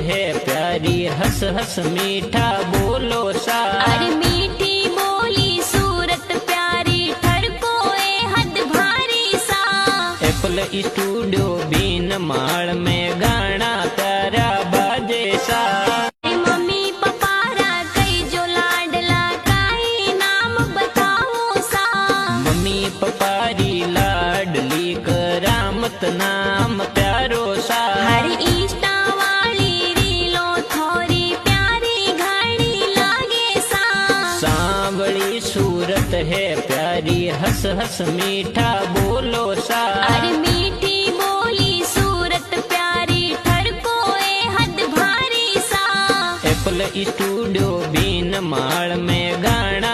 है प्यारी, हंस हंस मीठा बोलो सा। अरे मीठी बोली सूरत प्यारी, ठरकोए हद भारी सा। एप्पल स्टूडियो बीन माल में गाना प्यारा बाजे सा। मम्मी पपारा कई जो लाडला, काई नाम बताओ सा। मम्मी पपारी लाडली करामत नाम प्यारो सा। हर इंस्टा वाली रीलो थोड़ी प्यारी घड़ी लागे सा। सांवली सूरत है प्यारी, हंस हंस मीठा बोलो सा। अरे मीठी बोली सूरत प्यारी, ठरकोए हद भारी सा। एप्पल स्टूडियो बीन माल में गाना